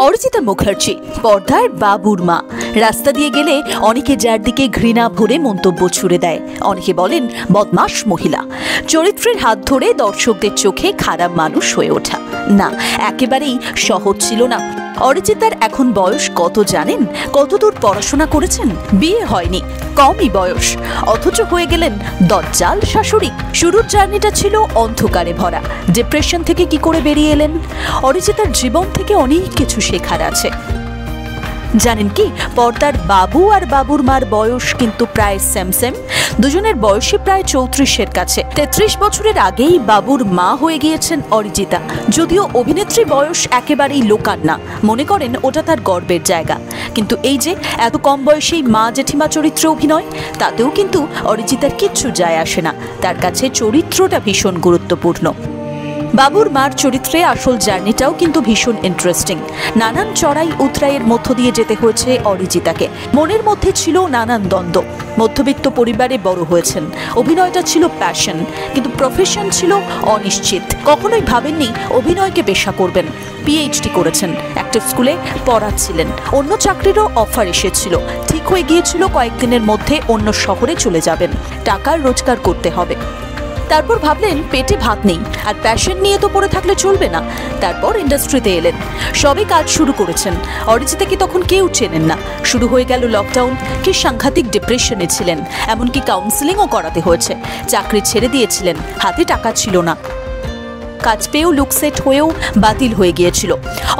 অরিজিতা মুখার্জি পর্দার বাবুর মা। রাস্তা দিয়ে গেলে অনেকে যার দিকে ঘৃণা ভরে মন্তব্য ছুড়ে দেয়। অনেকে বলেন বদমাশ মহিলা। চরিত্রের হাত ধরে দর্শকদের চোখে খারাপ মানুষ হয়ে ওঠা না, একেবারেই সহজ ছিল না। অরিজিতার এখন বয়স কত জানেন? কতদূর পড়াশোনা করেছেন? বিয়ে হয়নি, কমই বয়স, অথচ হয়ে গেলেন দজ্জাল শাশুড়ি। শুরুর জার্নিটা ছিল অন্ধকারে ভরা। ডিপ্রেশন থেকে কি করে বেরিয়ে এলেন? অরিজিতার জীবন থেকে অনেক কিছু শেখার আছে। জানেন কি, পর্দার বাবু আর বাবুর মার বয়স কিন্তু প্রায় সেম। দুজনের বয়সই প্রায় 34-এর কাছে। 33 বছরের আগেই বাবুর মা হয়ে গিয়েছেন অরিজিতা। যদিও অভিনেত্রী বয়স একেবারেই লোকান না, মনে করেন ওটা তার গর্বের জায়গা। কিন্তু এই যে এত কম বয়সেই মা জেঠিমা চরিত্রে অভিনয়, তাতেও কিন্তু অরিজিতার কিচ্ছু যায় আসে না। তার কাছে চরিত্রটা ভীষণ গুরুত্বপূর্ণ। বাবুর মার চরিত্রে আসল জার্নিটাও কিন্তু ভীষণ ইন্টারেস্টিং। নানান চড়াই উতরাইয়ের মধ্য দিয়ে যেতে হয়েছে অরিজিতাকে। মনের মধ্যে ছিল নানান দ্বন্দ্ব। মধ্যবিত্ত পরিবারে বড় হয়েছেন, অভিনয়টা ছিল প্যাশন, কিন্তু প্রফেশন ছিল অনিশ্চিত। কখনোই ভাবেননি অভিনয়কে পেশা করবেন। পিএইচডি করেছেন, একটা স্কুলে পড়াচ্ছিলেন, অন্য চাকরিরও অফার এসেছিল। ঠিক হয়ে গিয়েছিল কয়েকদিনের মধ্যে অন্য শহরে চলে যাবেন, টাকার রোজগার করতে হবে। তারপর ভাবলেন পেটে ভাত নেই, আর প্যাশন নিয়ে তো পড়ে থাকলে চলবে না। তারপর ইন্ডাস্ট্রিতে এলেন, সবে কাজ শুরু করেছেন। অরিজিতাকে তখন কেউ চেনেন না। শুরু হয়ে গেল লকডাউন। কি সাংঘাতিক ডিপ্রেশনে ছিলেন, এমনকি কাউন্সিলিংও করাতে হয়েছে। চাকরি ছেড়ে দিয়েছিলেন, হাতে টাকা ছিল না। কাজ পেয়েও লুক সেট হয়েও বাতিল হয়ে গিয়েছিল।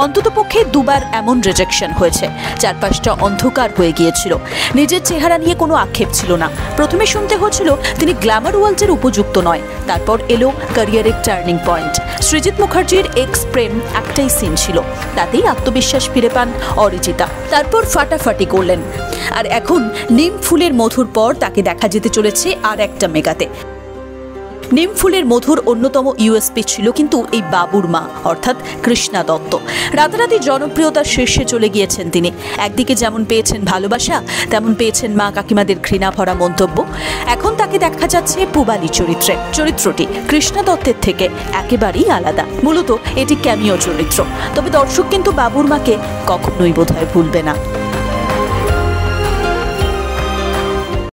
অন্ততপক্ষে দুবার এমন রিজেকশন হয়েছে। চারপাশটা অন্ধকার হয়ে গিয়েছিল। নিজের চেহারা নিয়ে কোনো আক্ষেপ ছিল না। প্রথমে শুনতে হচ্ছিল তিনি গ্ল্যামার ওয়ার্ল্ডের উপযুক্ত নয়। তারপর এলো ক্যারিয়ারের টার্নিং পয়েন্ট। সৃজিত মুখার্জির এক্স প্রেম একটাই সিন ছিল, তাতেই আত্মবিশ্বাস ফিরে পান অরিজিতা। তারপর ফাটাফাটি করলেন। আর এখন নিম ফুলের মধুর পর তাকে দেখা যেতে চলেছে আর একটা মেগাতে। নিম ফুলের মধুর অন্যতম ইউএসপি ছিল কিন্তু এই বাবুর মা, অর্থাৎ কৃষ্ণা দত্ত। রাতারাতি জনপ্রিয়তার শীর্ষে চলে গিয়েছেন তিনি। একদিকে যেমন পেয়েছেন ভালোবাসা, তেমন পেয়েছেন মা কাকিমাদের ঘৃণা ভরা মন্তব্য। এখন তাকে দেখা যাচ্ছে পুবালি চরিত্রে। চরিত্রটি কৃষ্ণা দত্তের থেকে একেবারেই আলাদা। মূলত এটি ক্যামিও চরিত্র। তবে দর্শক কিন্তু বাবুর মাকে কখনোই বোধহয় ভুলবে না।